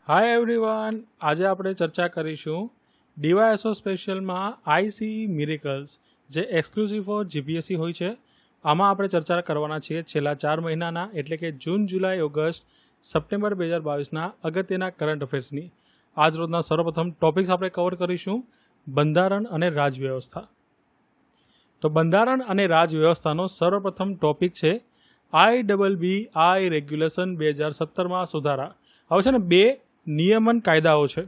Hi everyone, આજે આપણે ચર્ચા કરીશું ડીવાયએસઓ સ્પેશિયલમાં આઈસીઈ મિરેકલ્સ જે એક્સક્લુઝિવ ફોર જીપીએસસી હોય છે. આમાં આપણે ચર્ચા કરવાના છીએ છેલ્લા 4 મહિનાના એટલે કે જૂન, જુલાઈ, ઓગસ્ટ, સપ્ટેમ્બર 2022ના અગત્યના કરંટ અફેર્સની. આજ રોજના સર્વપ્રથમ ટોપિક્સ આપણે કવર કરીશું બંધારણ અને રાજવ્યવસ્થા. તો બંધારણ અને રાજવ્યવસ્થાનો સર્વપ્રથમ ટોપિક છે IBBI રેગ્યુલેશન 2017માં સુધારા. હવે છે ને બે નિયમન કાયદાઓ છે.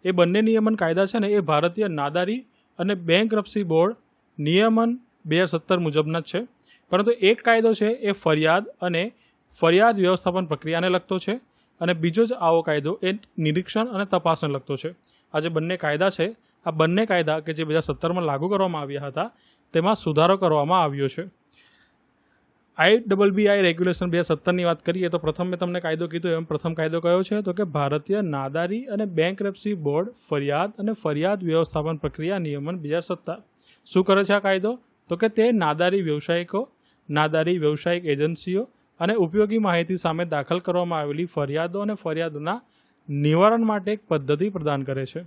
એ બંને નિયમન કાયદા છે ને એ ભારતીય નાદારી અને બેંકરપ્સી બોર્ડ નિયમન 2017 મુજબના જ છે. પરંતુ એક કાયદો છે એ ફરિયાદ વ્યવસ્થાપન પ્રક્રિયાને લગતો છે અને બીજો જ આવો કાયદો એ નિરીક્ષણ અને તપાસને લગતો છે. આ જે બંને કાયદા છે, આ બંને કાયદા કે જે 2017માં લાગુ કરવામાં આવ્યા હતા તેમાં સુધારો કરવામાં આવ્યો છે. IBBI રેગ્યુલેશન 2017ની વાત કરીએ તો પ્રથમ મેં તમને કાયદો કીધું એમ પ્રથમ કાયદો કયો છે તો કે ભારતીય નાદારી અને બેંકરપ્સી બોર્ડ ફરિયાદ વ્યવસ્થાપન પ્રક્રિયા નિયમન 2017. શું કરે છે આ કાયદો? તો કે તે નાદારી વ્યવસાયિક એજન્સીઓ અને ઉપયોગી માહિતી સામે દાખલ કરવામાં આવેલી ફરિયાદો અને ફરિયાદોના નિવારણ માટે એક પદ્ધતિ પ્રદાન કરે છે.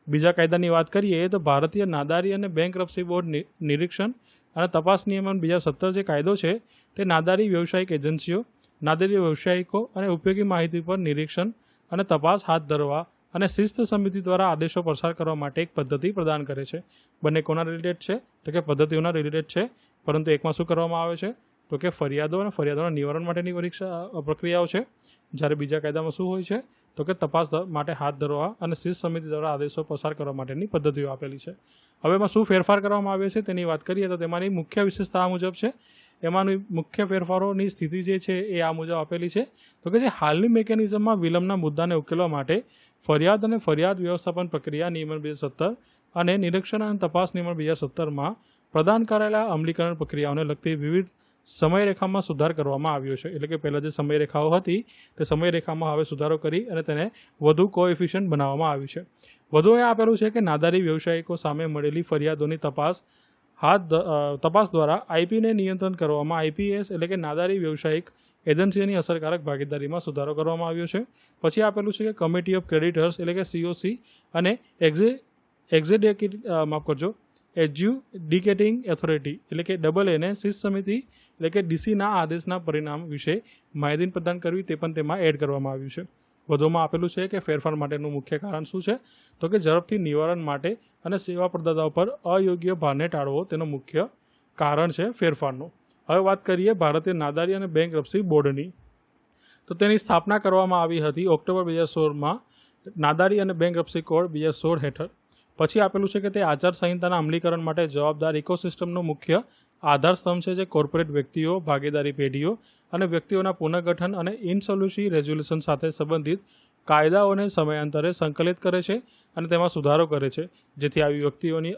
બીજા કાયદાની વાત કરીએ તો ભારતીય નાદારી અને બેંકરપ્સી બોર્ડ નિરીક્ષણ અને તપાસ નિયમન 2017 જે કાયદો છે તે નાદારી વ્યવસાયિક એજન્સીઓ, નાદારી વ્યવસાયિકો અને ઉપયોગી માહિતી પર નિરીક્ષણ અને તપાસ હાથ ધરવા અને શિસ્ત સમિતિ દ્વારા આદેશો પસાર કરવા માટે એક પદ્ધતિ પ્રદાન કરે છે. બંને કોના રિલેટેડ છે? તો કે પદ્ધતિઓના રિલેટેડ છે, પરંતુ એકમાં શું કરવામાં આવે છે તો કે ફરિયાદો અને ફરિયાદોના નિવારણ માટેની પ્રક્રિયાઓ છે, જ્યારે બીજા કાયદામાં શું હોય છે તો કે તપાસ માટે હાથ ધરવા અને શિસ્ત સમિતિ દ્વારા આદેશો પસાર કરવા માટેની પદ્ધતિઓ આપેલી છે. હવે એમાં શું ફેરફાર કરવામાં આવે છે તેની વાત કરીએ તો તેમાંની મુખ્ય વિશેષતા આ મુજબ છે. એમાંની મુખ્ય ફેરફારોની સ્થિતિ જે છે એ આ મુજબ આપેલી છે. તો કે જે હાલની મિકેનિઝમમાં વિલંબના મુદ્દાને ઉકેલવા માટે ફરિયાદ વ્યવસ્થાપન પ્રક્રિયા નિયમન 2017 અને નિરીક્ષણ અને તપાસ નિયમન 2017માં પ્રદાન કરાયેલા અમલીકરણ પ્રક્રિયાઓને લગતી વિવિધ સમયરેખામાં સુધાર કરવામાં આવ્યો છે. એટલે કે પહેલાં જે સમયરેખાઓ હતી તે સમયરેખામાં હવે સુધારો કરી અને તેને વધુ કોએફિશિયન્ટ બનાવવામાં આવ્યું છે. વધુ એ આપેલું છે કે નાદારી વ્યવસાયિકો સામે મળેલી ફરિયાદોની તપાસ દ્વારા આઈપીને નિયંત્રણ કરવામાં આઈપીએસ એટલે કે નાદારી વ્યવસાયિક એજન્સીઓની અસરકારક ભાગીદારીમાં સુધારો કરવામાં આવ્યો છે. પછી આપેલું છે કે કમિટી ઓફ ક્રેડિટર્સ એટલે કે COC અને એડ્યુડિકેટિંગ ઓથોરિટી એટલે કે AA શિસ્ત સમિતિ એટલે કે DCના આદેશના પરિણામ વિશે માહિતી પ્રદાન કરવી તે પણ તેમાં એડ કરવામાં આવ્યું છે. વધુમાં આપેલું છે કે ફેરફાર માટેનું મુખ્ય કારણ શું છે તો કે ઝડપથી નિવારણ માટે અને સેવા પ્રદાતાઓ પર અયોગ્ય ભારને ટાળવો તેનું મુખ્ય કારણ છે ફેરફારનું. હવે વાત કરીએ ભારતીય નાદારી અને બેંકરપ્સી બોર્ડની. તો તેની સ્થાપના કરવામાં આવી હતી ઓક્ટોબર 2016માં નાદારી અને બેંકરપ્સી કોડ 2016 હેઠળ. પછી આપેલું છે કે તે આચારસંહિતાના અમલીકરણ માટે જવાબદાર ઇકોસિસ્ટમનો મુખ્ય આધાર સ્તંભ છે, જે કોર્પોરેટ વ્યક્તિઓ, ભાગીદારી પેઢીઓ અને વ્યક્તિઓના પુનર્ગઠન અને ઇન્સોલ્યુશન રેઝોલ્યુશન સાથે સંબંધિત કાયદાઓને સમયાંતરે સંકલિત કરે છે અને તેમાં સુધારો કરે છે, જેથી આવી વ્યક્તિઓની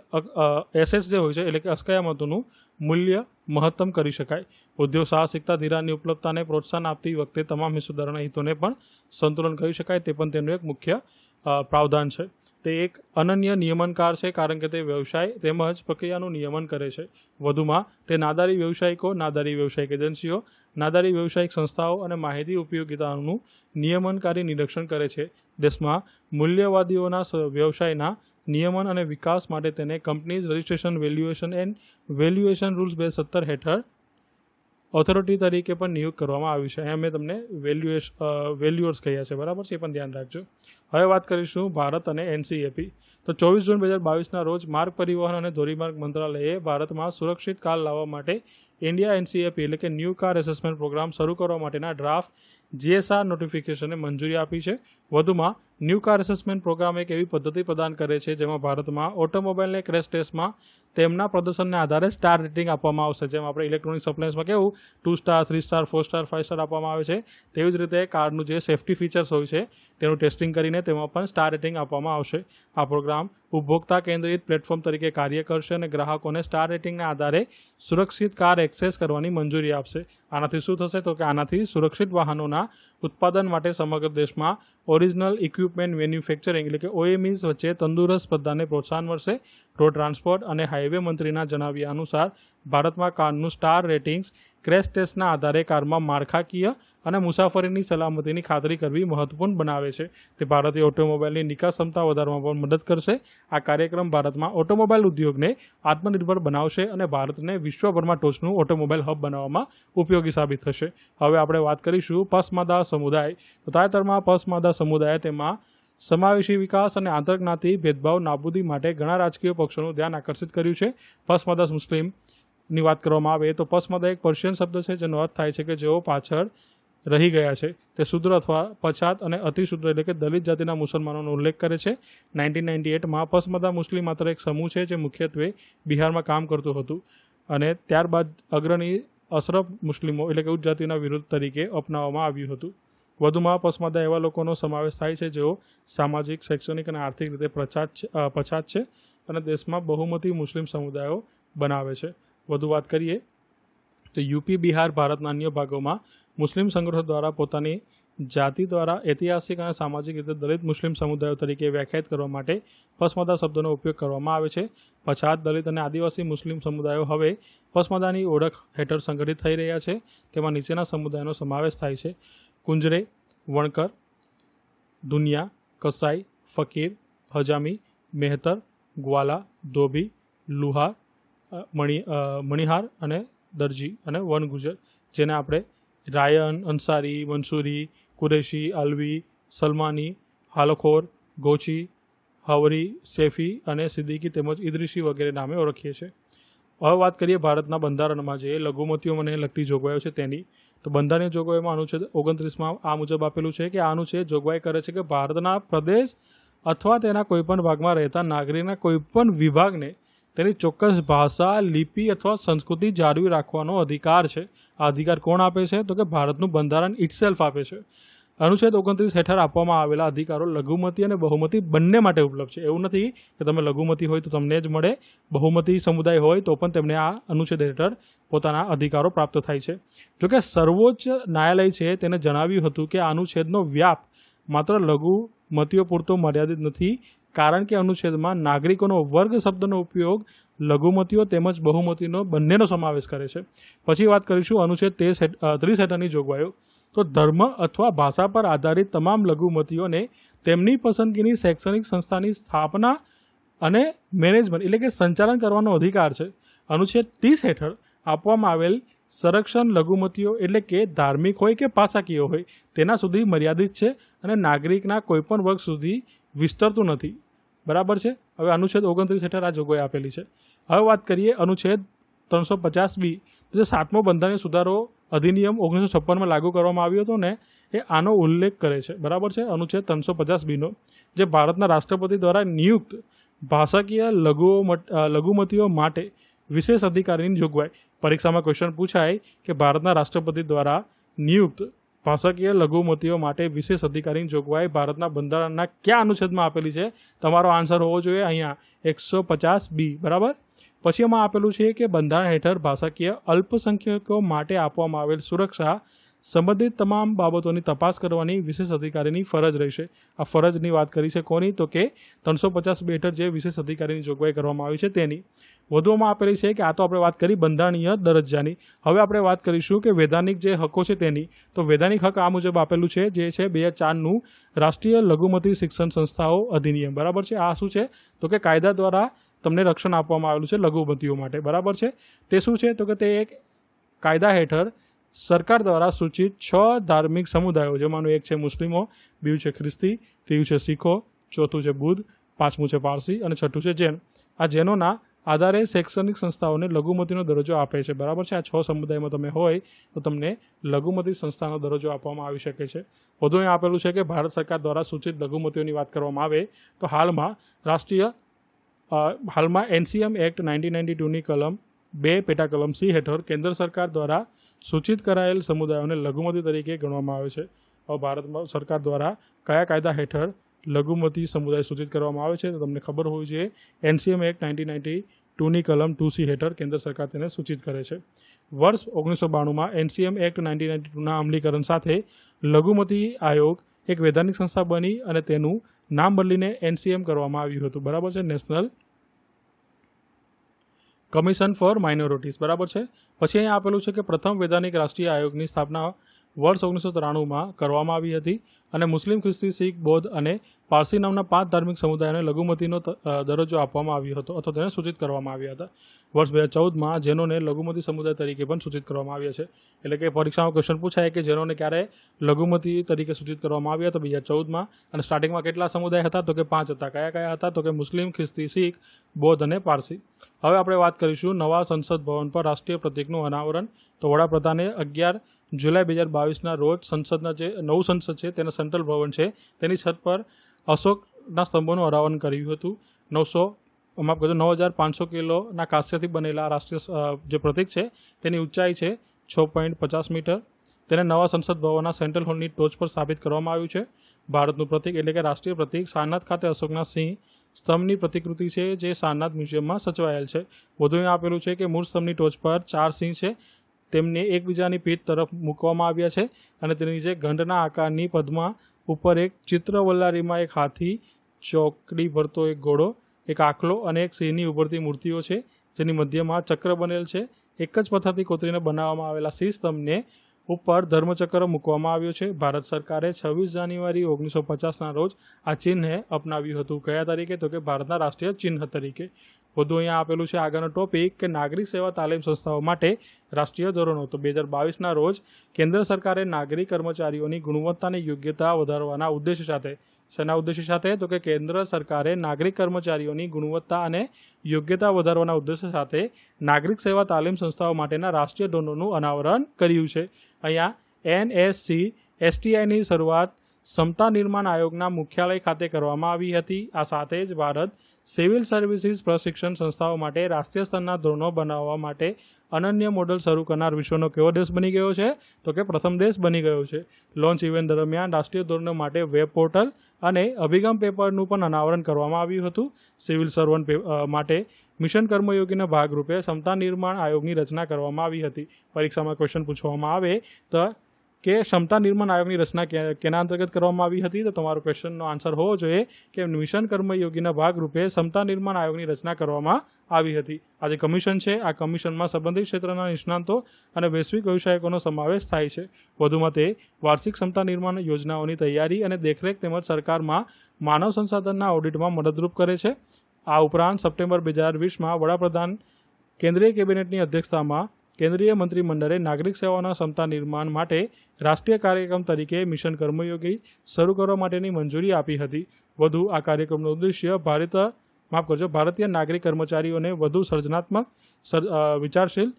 એસેટ્સ જે હોય છે એટલે કે અસ્કયામતોનું મૂલ્ય મહત્તમ કરી શકાય. ઉદ્યોગ સાહસિકતા ધિરાણની ઉપલબ્ધતાને પ્રોત્સાહન આપતી વખતે તમામ હિસ્સેદારોના હિતોને પણ સંતુલન કરી શકાય તે પણ તેનું એક મુખ્ય પ્રાવધાન છે. તે એક અનન્ય નિયમનકાર છે કારણ કે તે વ્યવસાય તેમજ પ્રક્રિયાનું નિયમન કરે છે. વધુમાં તે નાદારી વ્યવસાયિકો, નાદારી વ્યવસાયિક એજન્સીઓ, નાદારી વ્યવસાયિક સંસ્થાઓ અને માહિતી ઉપયોગિતાનું નિયમનકારી નિરીક્ષણ કરે છે. દેશમાં મૂલ્યવાદીઓના વ્યવસાયના નિયમન અને વિકાસ માટે તેને કંપનીઝ રજિસ્ટ્રેશન વેલ્યુએશન રૂલ્સ 2017 હેઠળ ઓથોરિટી તરીકે પણ નિયુક્ત કરવામાં આવ્યું છે. અહીંયા મેં તમને વેલ્યુઅર્સ કહ્યા છે, બરાબર છે, એ પણ ધ્યાન રાખજો. હવે વાત કરીશું ભારત અને NCAP. તો 24 જૂન 2022ના રોજ માર્ગ પરિવહન અને ધોરીમાર્ગ મંત્રાલયે ભારતમાં સુરક્ષિત કાર લાવવા માટે ઇન્ડિયા NCAP એટલે કે ન્યૂ કાર એસેસમેન્ટ પ્રોગ્રામ શરૂ કરવા માટેના ડ્રાફ્ટ GSR નોટિફિકેશનને મંજૂરી આપી છે. વધુમાં ન્યૂ કાર એસેસમેન્ટ પ્રોગ્રામ એક એવી પદ્ધતિ પ્રદાન કરે છે જેમાં ભારતમાં ઓટોમોબાઈલને ક્રેશ ટેસ્ટમાં તેમના પ્રદર્શનને આધારે સ્ટાર રેટિંગ આપવામાં આવશે. જેમ આપણે ઇલેક્ટ્રોનિક સપ્લાયન્સમાં કેવું 2 સ્ટાર, 3 સ્ટાર, 4 સ્ટાર, 5 સ્ટાર આપવામાં આવે છે, તેવી જ રીતે કારનું જે સેફ્ટી ફીચર્સ હોય છે તેનું ટેસ્ટિંગ કરીને તેમાં પણ સ્ટાર રેટિંગ આપવામાં આવશે. આ પ્રોગ્રામ ઉપભોક્તા કેન્દ્રિત પ્લેટફોર્મ તરીકે કાર્ય કરશે અને ગ્રાહકોને સ્ટાર રેટિંગના આધારે સુરક્ષિત કાર એક્સેસ કરવાની મંજૂરી આપશે. આનાથી શું થશે તો કે આનાથી સુરક્ષિત વાહનોના ઉત્પાદન માટે સમગ્ર દેશમાં ઓરિજિનલ ઇક્વિપમેન્ટ મેન્યુફેક્ચરિંગ એટલે કે OEMs વચ્ચે તંદુરસ્ત સ્પર્ધાને પ્રોત્સાહન મળશે. રોડ ટ્રાન્સપોર્ટ અને હાઈવે મંત્રીના જણાવ્યા અનુસાર ભારતમાં કારનું સ્ટાર રેટિંગ્સ ક્રેશ ટેસ્ટના આધારે કારમાં માળખાકીય અને મુસાફરીની સલામતીની ખાતરી કરવી મહત્વપૂર્ણ બનાવે છે. તે ભારતીય ઓટોમોબાઈલની નિકાસ ક્ષમતા વધારવામાં પણ મદદ કરશે. આ કાર્યક્રમ ભારતમાં ઓટોમોબાઈલ ઉદ્યોગને આત્મનિર્ભર બનાવશે અને ભારતને વિશ્વભરમાં ટોચનું ઓટોમોબાઈલ હબ બનાવવામાં ઉપયોગી સાબિત થશે. હવે આપણે વાત કરીશું પસમાદા સમુદાય. તો તાજેતરમાં પસમાદા સમુદાય તેમાં સમાવેશી વિકાસ અને આંતરજ્ઞાતિ ભેદભાવ નાબૂદી માટે ઘણા રાજકીય પક્ષોનું ધ્યાન આકર્ષિત કર્યું છે. પસમાદા મુસ્લિમની વાત કરવામાં આવે તો પસમાદા એક પર્શિયન શબ્દ છે જેનો અર્થ થાય છે કે જેઓ પાછળ રહી ગયા છે. તે શુદ્ર અથવા પછાત અને અતિશુદ્ર એટલે કે દલિત જાતિના મુસલમાનોનો ઉલ્લેખ કરે છે. 1998માં પસમાદા મુસ્લિમ માત્ર એક સમૂહ છે જે મુખ્યત્વે બિહારમાં કામ કરતું હતું અને ત્યારબાદ અગ્રણી અશરફ મુસ્લિમો એટલે કે ઉચ્ચ જાતિના વિરુદ્ધ તરીકે અપનાવવામાં આવ્યું હતું. વધુમાં પસમાદા એવા લોકોનો સમાવેશ થાય છે જેઓ સામાજિક, શૈક્ષણિક અને આર્થિક રીતે પછાત છે અને દેશમાં બહુમતી મુસ્લિમ સમુદાયો બનાવે છે. વધુ વાત કરીએ તો યુપી, બિહાર, ભારતના અન્ય ભાગોમાં મુસ્લિમ સંગઠનો દ્વારા પોતાની જાતિ દ્વારા ઐતિહાસિક અને સામાજિક રીતે દલિત મુસ્લિમ સમુદાયો તરીકે વ્યાખ્યાયિત કરવા માટે પસમાદા શબ્દનો ઉપયોગ કરવામાં આવે છે. પછાત, દલિત અને આદિવાસી મુસ્લિમ સમુદાયો હવે પસમાદાની ઓળખ હેઠળ સંગઠિત થઈ રહ્યા છે. તેમાં નીચેના સમુદાયોનો સમાવેશ થાય છે: કુંજરે, વણકર, દુનિયા, કસાઈ, ફકીર, હજામી, મેહતર, ગ્વાલા, ધોબી, લુહાર, મણિહાર અને દરજી અને વનગુજર, જેને આપણે રાયન, અંસારી, મંસૂરી, કુરેશી, અલવી, સલમાની, હાલખોર, ગોચી, હવરી, સેફી અને સિદ્દીકી તેમજ ઇદરીસી વગેરે નામે ઓળખીએ છીએ. હવે વાત કરીએ ભારતના બંધારણમાં જે લઘુમતીઓને લગતી જોગવાઈઓ છે તેની. તો બંધારણીય જોગવાઈમાં અનુચ્છેદ 29માં આ મુજબ આપેલું છે કે આ અનુચ્છેદ જોગવાઈ કરે છે કે ભારતના પ્રદેશ અથવા તેના કોઈપણ ભાગમાં રહેતા નાગરિકના કોઈપણ વિભાગને તેની ચોક્કસ ભાષા, લિપિ અથવા સંસ્કૃતિ જાળવી રાખવાનો અધિકાર છે. આ અધિકાર કોણ આપે છે? તો કે ભારતનું બંધારણ ઇટસેલ્ફ આપે છે. અનુચ્છેદ 29 હેઠળ આપવામાં આવેલા અધિકારો લઘુમતી અને બહુમતી બંને માટે ઉપલબ્ધ છે. એવું નથી કે તમે લઘુમતી હોય તો તમને જ મળે, બહુમતી સમુદાય હોય તો પણ તેમને આ અનુચ્છેદ હેઠળ પોતાના અધિકારો પ્રાપ્ત થાય છે. જોકે સર્વોચ્ચ ન્યાયાલય છે તેને જણાવ્યું હતું કે આ અનુચ્છેદનો વ્યાપ માત્ર લઘુમતીઓ પૂરતો મર્યાદિત નથી, કારણ કે અનુચ્છેદમાં નાગરિકોનો વર્ગ શબ્દનો ઉપયોગ લઘુમતીઓ તેમજ બહુમતીનો બંનેનો સમાવેશ કરે છે. પછી વાત કરીશું અનુચ્છેદ 30 હેઠળની જોગવાઈઓ. તો ધર્મ અથવા ભાષા પર આધારિત તમામ લઘુમતીઓને તેમની પસંદગીની શૈક્ષણિક સંસ્થાની સ્થાપના અને મેનેજમેન્ટ એટલે કે સંચાલન કરવાનો અધિકાર છે. અનુચ્છેદ 30 હેઠળ આપવામાં આવેલ સંરક્ષણ લઘુમતીઓ એટલે કે ધાર્મિક હોય કે ભાષાકીય હોય તેના સુધી મર્યાદિત છે અને નાગરિકના કોઈપણ વર્ગ સુધી વિસ્તરતું નથી. બરાબર છે. હવે અનુચ્છેદ 29 હેઠળ આ જોગવાઈ આપેલી છે. હવે વાત કરીએ અનુચ્છેદ 350B. જે 7મો બંધારણીય સુધારો અધિનિયમ 1956માં લાગુ કરવામાં આવ્યો હતો ને એ આનો ઉલ્લેખ કરે છે. બરાબર છે. અનુચ્છેદ 350Bનો જે ભારતના રાષ્ટ્રપતિ દ્વારા નિયુક્ત ભાષાકીય લઘુમતીઓ માટે વિશેષ અધિકારીની જોગવાઈ. પરીક્ષામાં ક્વેશ્ચન પૂછાય કે ભારતના રાષ્ટ્રપતિ દ્વારા નિયુક્ત ભાષાકીય લઘુમતીઓ માટે વિશેષ અધિકારીની જોગવાઈ ભારતના બંધારણના કયા અનુચ્છેદમાં આપેલી છે? તમારો આન્સર હોવો જોઈએ અહીંયા 150B. બરાબર. પછી એમાં આપેલું છે કે બંધારણ હેઠળ ભાષાકીય અલ્પસંખ્યકો માટે આપવામાં આવેલ સુરક્ષા સંબંધિત તમામ બાબતોની તપાસ કરવાની વિશેષ અધિકારીની ફરજ રહેશે. આ ફરજની વાત કરી છે કોની? તો કે 350B હેઠળ જે વિશેષ અધિકારીની જોગવાઈ કરવામાં આવી છે તેની. વધુમાં આપેલી છે કે આ તો આપણે વાત કરી બંધારણીય દરજ્જાની. હવે આપણે વાત કરીશું કે વૈધાનિક જે હકો છે તેની. તો વૈધાનિક હક આ મુજબ આપેલું છે જે છે 2004નું રાષ્ટ્રીય લઘુમતી શિક્ષણ સંસ્થાઓ અધિનિયમ. બરાબર છે. આ શું છે? તો કે કાયદા દ્વારા તમને રક્ષણ આપવામાં આવેલું છે લઘુમતીઓ માટે. બરાબર છે. તે શું છે? તો કે તે એક કાયદા હેઠળ સરકાર દ્વારા સૂચિત 6 ધાર્મિક સમુદાયો, જેમાંનું એક છે મુસ્લિમો, બીજું છે ખ્રિસ્તી, ત્રીજું છે શીખો, ચોથું છે બુદ્ધ, પાંચમું છે પારસી અને છઠ્ઠું છે જૈન. આ જૈનોના આધારે શૈક્ષણિક સંસ્થાઓને લઘુમતીનો દરજ્જો આપે છે. બરાબર છે. આ 6 સમુદાયમાં તમે હોય તો તમને લઘુમતી સંસ્થાનો દરજ્જો આપવામાં આવી શકે છે. વધુ અહીં આપેલું છે કે ભારત સરકાર દ્વારા સૂચિત લઘુમતીઓની વાત કરવામાં આવે તો હાલમાં NCM એક્ટ 1992ની કલમ 2 પેટા કલમ C હેઠળ કેન્દ્ર સરકાર દ્વારા સૂચિત કરાયેલ સમુદાયોને લઘુમતી તરીકે ગણવામાં આવે છે. હવે ભારત સરકાર દ્વારા કયા કાયદા હેઠળ લઘુમતી સમુદાય સૂચિત કરવામાં આવે છે તો તમને ખબર હોવી જોઈએ. NCM એક્ટ 1992ની કલમ 2C હેઠળ કેન્દ્ર સરકાર તેને સૂચિત કરે છે. વર્ષ 1992માં NCM એક્ટ 1992ના અમલીકરણ સાથે લઘુમતી આયોગ એક વૈધાનિક સંસ્થા બની અને તેનું નામ બદલીને NCM કરવામાં આવ્યું હતું. બરાબર છે. કમિશન ફોર માઇનોરિટીઝ, બરાબર છે. પછી અહીંયા આપેલું છે કે પ્રથમ વૈધાનિક રાષ્ટ્રીય આયોગની સ્થાપના વર્ષ 1993માં કરવામાં આવી હતી અને મુસ્લિમ, ખ્રિસ્તી, શીખ, બૌદ્ધ અને પારસી નામના 5 ધાર્મિક સમુદાયોને લઘુમતીનો દરજ્જો આપવામાં આવ્યો હતો અથવા તેને સૂચિત કરવામાં આવ્યા હતા. વર્ષ 2014માં જૈનોને લઘુમતી સમુદાય તરીકે પણ સૂચિત કરવામાં આવ્યા છે. એટલે કે પરીક્ષામાં ક્વેશ્ચન પૂછાય કે જૈનોને ક્યારે લઘુમતી તરીકે સૂચિત કરવામાં આવ્યા તો 2014માં. અને સ્ટાર્ટિંગમાં કેટલા સમુદાય હતા તો કે 5 હતા. કયા કયા હતા તો કે મુસ્લિમ, ખ્રિસ્તી, શીખ, બૌદ્ધ અને પારસી. હવે આપણે વાત કરીશું નવા સંસદ ભવન પર રાષ્ટ્રીય પ્રતીકનું અનાવરણ. તો વડાપ્રધાને 11 જુલાઈ 2022ના રોજ સંસદના જે નવું સંસદ છે તેના સેન્ટ્રલ ભવન છે તેની છત પર અશોકના સ્તંભોનું અનાવરણ કર્યું હતું. 9,500 કિલોના કાંસ્યથી બનેલા રાષ્ટ્રીય જે પ્રતીક છે તેની ઊંચાઈ છે 6.50 મીટર. તેને નવા સંસદ ભવનના સેન્ટ્રલ હોલની ટોચ પર સ્થાપિત કરવામાં આવ્યું છે. ભારતનું પ્રતીક એટલે કે રાષ્ટ્રીય પ્રતીક સારનાથ ખાતે અશોકના સિંહ સ્તંભની પ્રતિકૃતિ છે જે સારનાથ મ્યુઝિયમમાં સચવાયેલ છે. વધુ અહીં આપેલું છે કે મૂળ સ્તંભની ટોચ પર 4 સિંહ છે. તેમને એકબીજાની પીઠ તરફ મૂકવામાં આવ્યા છે અને તેની નીચે ઘંટના આકારની પદ્મા ઉપર એક ચિત્રવલ્લારીમાં એક હાથી, ચોકડી ભરતો એક ઘોડો, એક આખલો અને એક સિંહની ઉભરતી મૂર્તિઓ છે જેની મધ્યમાં ચક્ર બનેલ છે. એક જ પથ્થરથી કોતરીને બનાવવામાં આવેલા સિંહ સ્તંભને ઉપર ધર્મચક્ર મૂકવામાં આવ્યો છે. ભારત સરકારે 26 જાન્યુઆરી 1950ના રોજ આ ચિહ્નને અપનાવ્યું હતું. કયા તરીકે તો કે ભારતના રાષ્ટ્રીય ચિહ્ન તરીકે. વધુ અહીંયા આપેલું છે આગળનો ટોપિક કે નાગરિક સેવા તાલીમ સંસ્થાઓ માટે રાષ્ટ્રીય ધોરણો. તો 2022ના રોજ કેન્દ્ર સરકારે નાગરિક કર્મચારીઓની ગુણવત્તાની યોગ્યતા વધારવાના ઉદ્દેશ સાથે, શેના ઉદ્દેશ્ય સાથે તો કે કેન્દ્ર સરકારે નાગરિક કર્મચારીઓની ગુણવત્તા અને યોગ્યતા વધારવાના ઉદ્દેશ્ય સાથે નાગરિક સેવા તાલીમ સંસ્થાઓ માટેના રાષ્ટ્રીય ધોરણોનું અનાવરણ કર્યું છે. અહીંયા NSC-STIની શરૂઆત સમતા નિર્માણ આયોગના મુખ્યાલય ખાતે કરવામાં આવી હતી. આ સાથે જ ભારત સિવિલ સર્વિસીસ પ્રશિક્ષણ સંસ્થાઓ માટે રાષ્ટ્રીય સ્તરના ધોરણો બનાવવા માટે અનન્ય મોડલ શરૂ કરનાર વિશ્વનો કેવો દેશ બની ગયો છે તો કે પ્રથમ દેશ બની ગયો છે. લોન્ચ ઇવેન્ટ દરમિયાન રાષ્ટ્રીય ધોરણો માટે વેબ પોર્ટલ અને અભિગમ પેપરનું પણ અનાવરણ કરવામાં આવ્યું હતું. સિવિલ સર્વન્ટ માટે મિશન કર્મયોગીના ભાગરૂપે સમતા નિર્માણ આયોગની રચના કરવામાં આવી હતી. પરીક્ષામાં ક્વેશ્ચન પૂછવામાં આવે તો કે ક્ષમતા નિર્માણ આયોગની રચના કેના અંતર્ગત કરવામાં આવી હતી તો તમારો ક્વેશ્ચનનો આન્સર હોવો જોઈએ કે મિશન કર્મયોગીના ભાગરૂપે ક્ષમતા નિર્માણ આયોગની રચના કરવામાં આવી હતી. આ જે કમિશન છે આ કમિશનમાં સંબંધિત ક્ષેત્રના નિષ્ણાંતો અને વૈશ્વિક વ્યવસાયિકોનો સમાવેશ થાય છે. વધુમાં તે વાર્ષિક ક્ષમતા નિર્માણ યોજનાઓની તૈયારી અને દેખરેખ તેમજ સરકારમાં માનવ સંસાધનના ઓડિટમાં મદદરૂપ કરે છે. આ ઉપરાંત સપ્ટેમ્બર 2020માં વડાપ્રધાન કેન્દ્રીય કેબિનેટની અધ્યક્ષતામાં કેન્દ્રીય મંત્રીમંડળે નાગરિક સેવાઓના ક્ષમતા નિર્માણ માટે રાષ્ટ્રીય કાર્યક્રમ તરીકે મિશન કર્મયોગી શરૂ કરવા માટેની મંજૂરી આપી હતી. વધુ આ કાર્યક્રમનો ઉદ્દેશ્ય ભારતીય નાગરિક કર્મચારીઓને વધુ સર્જનાત્મક, વિચારશીલ,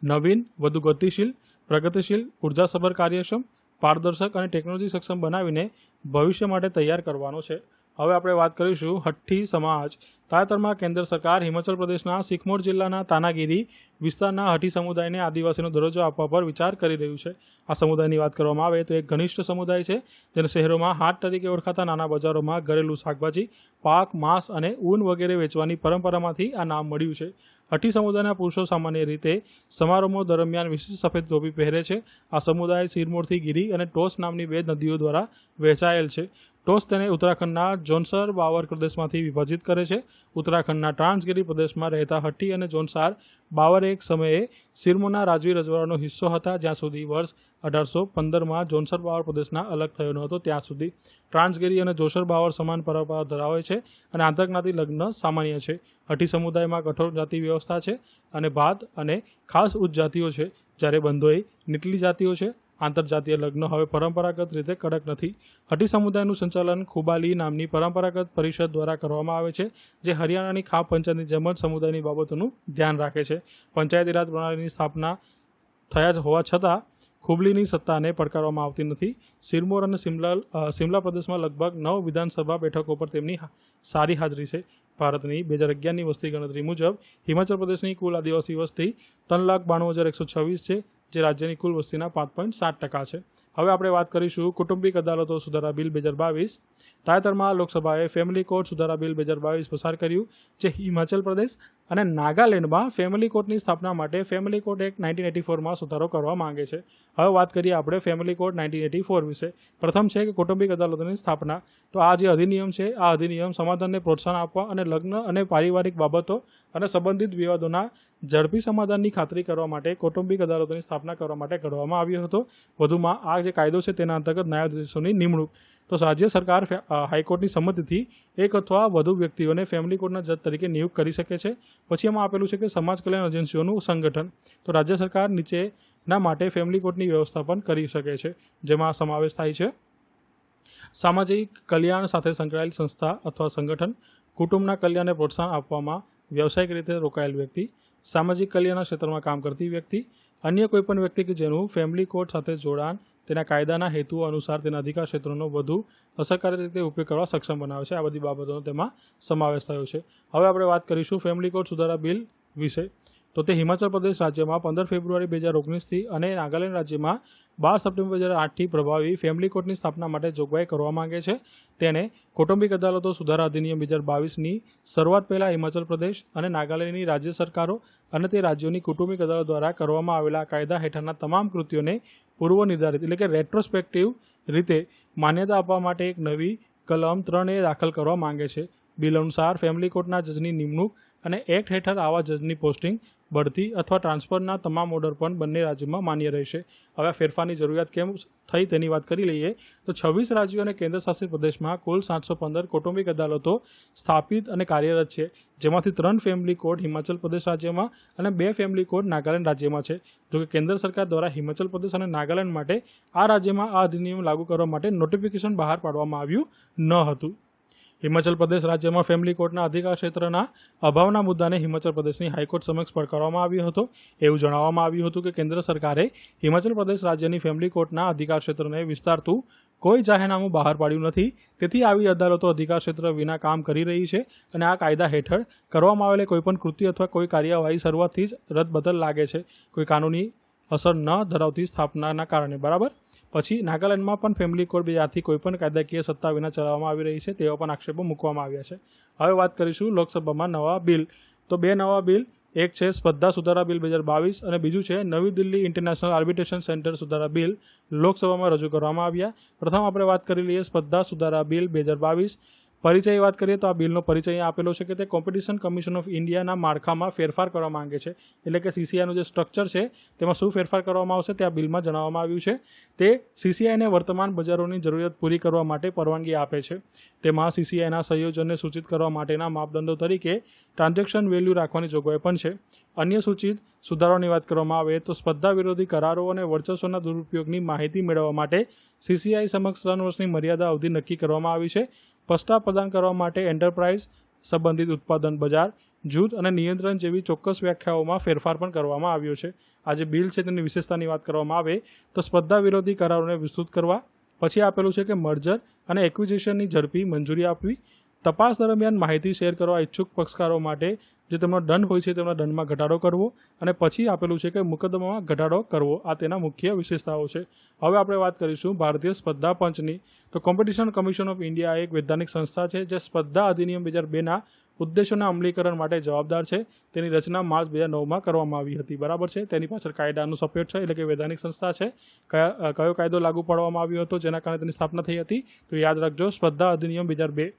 નવીન, વધુ ગતિશીલ, પ્રગતિશીલ, ઉર્જાસભર, કાર્યક્ષમ, પારદર્શક અને ટેકનોલોજી સક્ષમ બનાવીને ભવિષ્ય માટે તૈયાર કરવાનો છે. હવે આપણે વાત કરીશું હઠ્ઠી સમાજ. તાજેતરમાં કેન્દ્ર સરકાર હિમાચલ પ્રદેશના સિકમોર જિલ્લાના તાનાગીરી વિસ્તારના હઠ્ઠી સમુદાયને આદિવાસીનો દરજ્જો આપવા પર વિચાર કરી રહ્યું છે. આ સમુદાયની વાત કરવામાં આવે તો એક ઘનિષ્ઠ સમુદાય છે જેને શહેરોમાં હાટ તરીકે ઓળખાતા નાના બજારોમાં ઘરેલું શાકભાજી, પાક, માંસ અને ઊન વગેરે વેચવાની પરંપરામાંથી આ નામ મળ્યું છે. હઠ્ઠી સમુદાયના પુરુષો સામાન્ય રીતે સમારોહો દરમિયાન વિશિષ્ટ સફેદ ટોપી પહેરે છે. આ સમુદાય સિરમોરથી ગીરી અને ટોસ નામની 2 નદીઓ દ્વારા વહેંચાયેલ છે. ટોસ તેને ઉત્તરાખંડના જોનસર બાવર પ્રદેશમાંથી વિભાજિત કરે છે. ઉત્તરાખંડના ટ્રાન્સગીરી પ્રદેશમાં રહેતા હઠ્ઠી અને જોનસાર બાવર એક સમયે સિરમોરના રાજવી રજવાડાનો હિસ્સો હતા જ્યાં સુધી વર્ષ 1815માં જોનસર બાવર પ્રદેશના અલગ થયો ન હતો ત્યાં સુધી. ટ્રાન્સગીરી અને જોશર બાવર સમાન પરંપરા ધરાવે છે અને આંતરજ્ઞાતિ લગ્ન સામાન્ય છે. હઠ્ઠી સમુદાયમાં કઠોર જાતિ વ્યવસ્થા છે અને ભાત અને ખાસ ઉચ્ચ જાતિઓ છે જ્યારે બંધોઈ નીચલી જાતિઓ છે. આંતરજાતીય લગ્ન હવે પરંપરાગત રીતે કડક નથી. હઠ્ઠી સમુદાયનું સંચાલન ખુબાલી નામની પરંપરાગત પરિષદ દ્વારા કરવામાં આવે છે જે હરિયાણાની ખાપ પંચાયતની જેમ જ સમુદાયની બાબતોનું ધ્યાન રાખે છે. પંચાયતી રાજ પ્રણાલીની સ્થાપના થયા હોવા છતાં ખુબલીની સત્તાને પડકારવામાં આવતી નથી. સિરમોર અને સિમલા પ્રદેશમાં લગભગ 9 વિધાનસભા બેઠકો પર તેમની સારી હાજરી છે. ભારતની 2011ની વસ્તી ગણતરી મુજબ હિમાચલ પ્રદેશની કુલ આદિવાસી વસ્તી 3,92,126 છે જે રાજ્યની કુલ વસ્તીના 5.7% છે. હવે આપણે વાત કરીશું કૌટુંબિક અદાલતો સુધારા બિલ 2022. તાજેતરમાં લોકસભાએ ફેમિલી કોર્ટ સુધારા બિલ 2022 પસાર કર્યું જે હિમાચલ પ્રદેશ અને નાગાલેન્ડમાં ફેમિલી કોર્ટની સ્થાપના માટે ફેમિલી કોર્ટ એક્ટ 1984માં સુધારો કરવા માંગે છે. હવે વાત કરીએ આપણે ફેમિલી કોડ 1984 વિશે. પ્રથમ છે કે કૌટુંબિક અદાલતોની સ્થાપના. તો આ જે અધિનિયમ છે, આ અધિનિયમ સમાધાનને પ્રોત્સાહન આપવા અને લગ્ન અને પારિવારિક બાબતો અને સંબંધિત વિવાદોના ઝડપી સમાધાનની ખાતરી કરવા માટે કૌટુંબિક અદાલતોની સ્થાપના કરવા માટે ઘડવામાં આવ્યો હતો. વધુમાં આ જે કાયદો છે તેના અંતર્ગત ન્યાયાધીશોની નિમણૂક. તો રાજ્ય સરકાર હાઈકોર્ટની સંમતિથી એક અથવા વધુ વ્યક્તિઓને ફેમિલી કોર્ટના જજ તરીકે નિયુક્ત કરી શકે છે. પછી એમાં આપેલું છે કે સમાજ કલ્યાણ એજન્સીઓનું સંગઠન. તો રાજ્ય સરકાર નીચેના માટે ફેમિલી કોર્ટની વ્યવસ્થા પણ કરી શકે છે, જેમાં સમાવેશ થાય છે સામાજિક કલ્યાણ સાથે સંકળાયેલ સંસ્થા અથવા સંગઠન, કુટુંબના કલ્યાણને પ્રોત્સાહન આપવામાં વ્યવસાયિક રીતે રોકાયેલ વ્યક્તિ, સામાજિક કલ્યાણના ક્ષેત્રમાં કામ કરતી વ્યક્તિ, અન્ય કોઈપણ વ્યક્તિ કે જેનું ફેમિલી કોર્ટ સાથે જોડાણ તેના કાયદાના હેતુઓ અનુસાર તેના અધિકાર ક્ષેત્રોનો વધુ અસરકારક રીતે ઉપયોગ કરવા સક્ષમ બનાવે છે. આ બધી બાબતોનો તેમાં સમાવેશ થયો છે. હવે આપણે વાત કરીશું ફેમિલી કોર્ટ સુધારા બિલ વિશે. તો તે હિમાચલ પ્રદેશ રાજ્યમાં 15 ફેબ્રુઆરી 2019થી અને નાગાલેન્ડ રાજ્યમાં 12 સપ્ટેમ્બર 2008થી પ્રભાવી ફેમિલી કોર્ટની સ્થાપના માટે જોગવાઈ કરવા માંગે છે. તેને કૌટુંબિક અદાલતો સુધારા અધિનિયમ 2022ની શરૂઆત પહેલાં હિમાચલ પ્રદેશ અને નાગાલેન્ડની રાજ્ય સરકારો અને તે રાજ્યોની કૌટુંબિક અદાલત દ્વારા કરવામાં આવેલા કાયદા હેઠળના તમામ કૃત્યોને પૂર્વ નિર્ધારિત એટલે કે રેટ્રોસ્પેક્ટિવ રીતે માન્યતા આપવા માટે એક નવી કલમ 3A દાખલ કરવા માંગે છે. બિલ અનુસાર ફેમિલી કોર્ટના જજની નિમણૂક અને એક્ટ હેઠળ આવા જજની પોસ્ટિંગ, બઢતી અથવા ટ્રાન્સફરના તમામ ઓર્ડર પણ બંને રાજ્યોમાં માન્ય રહેશે. હવે આ ફેરફારની જરૂરિયાત કેમ થઈ તેની વાત કરી લઈએ. તો 26 રાજ્યો અને કેન્દ્રશાસિત પ્રદેશમાં કુલ 715 કૌટુંબિક અદાલતો સ્થાપિત અને કાર્યરત છે, જેમાંથી 3 ફેમિલી કોર્ટ હિમાચલ પ્રદેશ રાજ્યમાં અને 2 ફેમિલી કોર્ટ નાગાલેન્ડ રાજ્યમાં છે. જોકે કેન્દ્ર સરકાર દ્વારા હિમાચલ પ્રદેશ અને નાગાલેન્ડ માટે આ રાજ્યમાં આ અધિનિયમ લાગુ કરવા માટે નોટિફિકેશન બહાર પાડવામાં આવ્યું ન હતું. હિમાચલ પ્રદેશ રાજ્યમાં ફેમિલી કોર્ટના અધિકાર ક્ષેત્રના અભાવના મુદ્દાને હિમાચલ પ્રદેશની હાઈકોર્ટ સમક્ષ પડકારવામાં આવ્યો હતો. એવું જણાવવામાં આવ્યું હતું કે કેન્દ્ર સરકારે હિમાચલ પ્રદેશ રાજ્યની ફેમિલી કોર્ટના અધિકાર ક્ષેત્રને વિસ્તારતું કોઈ જાહેરનામું બહાર પાડ્યું નથી. તેથી આવી અદાલતો અધિકાર ક્ષેત્ર વિના કામ કરી રહી છે અને આ કાયદા હેઠળ કરવામાં આવેલી કોઈપણ કૃત્ય અથવા કોઈ કાર્યવાહી શરૂઆતથી જ રદબદલ લાગે છે, કોઈ કાનૂની અસર ન ધરાવતી સ્થાપનાના કારણે. બરાબર. પછી નાગાલેન્ડમાં પણ ફેમિલી કોર્ટ 2008થી કોઈપણ કાયદાકીય સત્તા વિના ચલાવવામાં આવી રહી છે, તેવા પણ આક્ષેપો મૂકવામાં આવ્યા છે. હવે વાત કરીશું લોકસભામાં નવા બિલ. તો 2 નવા બિલ, એક છે સ્પર્ધા સુધારા બિલ 2022 અને બીજું છે નવી દિલ્હી ઇન્ટરનેશનલ આર્બિટ્રેશન સેન્ટર સુધારા બિલ લોકસભામાં રજૂ કરવામાં આવ્યા. પ્રથમ આપણે વાત કરી લઈએ સ્પર્ધા સુધારા બિલ 2022. પરિચય વાત કરીએ તો આ બિલનો પરિચય અહીંયા આપેલો છે કે તે કોમ્પિટિશન કમિશન ઓફ ઇન્ડિયાના માળખામાં ફેરફાર કરવા માંગે છે. એટલે કે CCIનું જે સ્ટ્રક્ચર છે તેમાં શું ફેરફાર કરવામાં આવશે તે આ બિલમાં જણાવવામાં આવ્યું છે. તે CCIને વર્તમાન બજારોની જરૂરિયાત પૂરી કરવા માટે પરવાનગી આપે છે. તેમાં CCIના સંયોજનને સૂચિત કરવા માટેના માપદંડો તરીકે ટ્રાન્ઝેક્શન વેલ્યુ રાખવાની જોગવાઈ પણ છે. અન્ય સૂચિત સુધારાઓની વાત કરવામાં આવે તો સ્પર્ધા વિરોધી કરારો અને વર્ચસ્વના દુરુપયોગની માહિતી મેળવવા માટે CCI સમક્ષ 3 વર્ષની મર્યાદા અવધિ નક્કી કરવામાં આવી છે. સ્પષ્ટતા પ્રદાન કરવા માટે એન્ટરપ્રાઇઝ, સંબંધિત ઉત્પાદન બજાર, જૂથ અને નિયંત્રણ જેવી ચોક્કસ વ્યાખ્યાઓમાં ફેરફાર પણ કરવામાં આવ્યો છે. આ જે બિલ છે તેની વિશેષતાની વાત કરવામાં આવે તો સ્પર્ધા વિરોધી કરારોને વિસ્તૃત કરવા. પછી આપેલું છે કે મર્જર અને એક્વિઝિશનની ઝડપી મંજૂરી આપવી. તપાસ દરમિયાન માહિતી શેર કરવા ઈચ્છુક પક્ષકારો માટે જે તેમનો દંડ હોય છે તેમના દંડમાં ઘટાડો કરવો. અને પછી આપેલું છે કે મુકદ્દમામાં ઘટાડો કરવો. આ તેના મુખ્ય વિશેષતાઓ છે. હવે આપણે વાત કરીશું ભારતીય સ્પર્ધા પંચની. તો કોમ્પિટિશન કમિશન ઓફ ઇન્ડિયા એક વૈધાનિક સંસ્થા છે જે સ્પર્ધા અધિનિયમ 2002ના ઉદ્દેશોના અમલીકરણ માટે જવાબદાર છે. તેની રચના માર્ચ 2009માં કરવામાં આવી હતી. બરાબર છે. તેની પાછળ કાયદાનું સપોર્ટ છે, એટલે કે વૈધાનિક સંસ્થા છે. કયો કાયદો લાગુ પાડવામાં આવ્યો હતો જેના કારણે તેની સ્થાપના થઈ હતી? તો યાદ રાખજો, સ્પર્ધા અધિનિયમ 2002.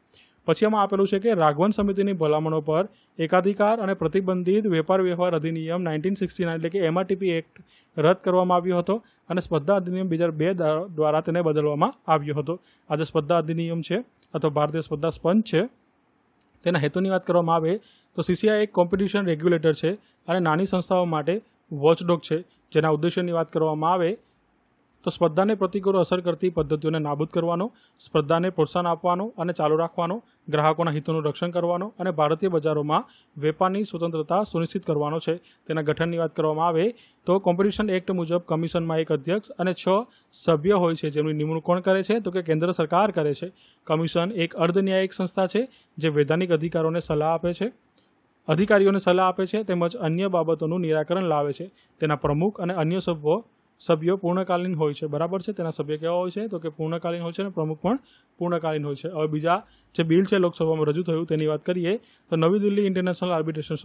પછી એમાં આપેલું છે કે રાઘવન સમિતિની ભલામણો પર એકાધિકાર અને પ્રતિબંધિત વેપાર વ્યવહાર અધિનિયમ 1969 એટલે કે MRTP એક્ટ રદ કરવામાં આવ્યો હતો અને સ્પર્ધા અધિનિયમ 2002 દ્વારા તેને બદલવામાં આવ્યો હતો. આ જે સ્પર્ધા અધિનિયમ છે અથવા ભારતીય સ્પર્ધા પંચ છે તેના હેતુની વાત કરવામાં આવે તો CCI એક કોમ્પિટિશન રેગ્યુલેટર છે અને નાની સંસ્થાઓ માટે વોચડોગ છે. જેના ઉદ્દેશ્યની વાત કરવામાં આવે તો સ્પર્ધાને પ્રતિકૂળ અસર કરતી પદ્ધતિઓને નાબૂદ કરવાનો, સ્પર્ધાને પ્રોત્સાહન આપવાનો અને ચાલુ રાખવાનો, ગ્રાહકોના હિતોનું રક્ષણ કરવાનો અને ભારતીય બજારોમાં વેપારની સ્વતંત્રતા સુનિશ્ચિત કરવાનો છે. તેના ગઠનની વાત કરવામાં આવે તો કોમ્પિટિશન એક્ટ મુજબ કમિશનમાં એક અધ્યક્ષ અને 6 સભ્ય હોય છે, જેમની નિમણૂક કોણ કરે છે? તો કે કેન્દ્ર સરકાર કરે છે. કમિશન એક અર્ધન્યાયિક સંસ્થા છે જે વૈધાનિક અધિકારીઓને સલાહ આપે છે તેમજ અન્ય બાબતોનું નિરાકરણ લાવે છે. તેના પ્રમુખ અને અન્ય સભ્યો પૂર્ણકાલીન હોય છે. બરાબર છે. તેના સભ્ય કેવા હોય છે? તો કે પૂર્ણકાલીન હોય છે અને પ્રમુખ પણ પૂર્ણકાલીન હોય છે. હવે બીજા જે બિલ છે લોકસભામાં રજૂ થયું તેની વાત કરીએ તો નવી દિલ્હી ઇન્ટરનેશનલ આર્બિટ્રેશન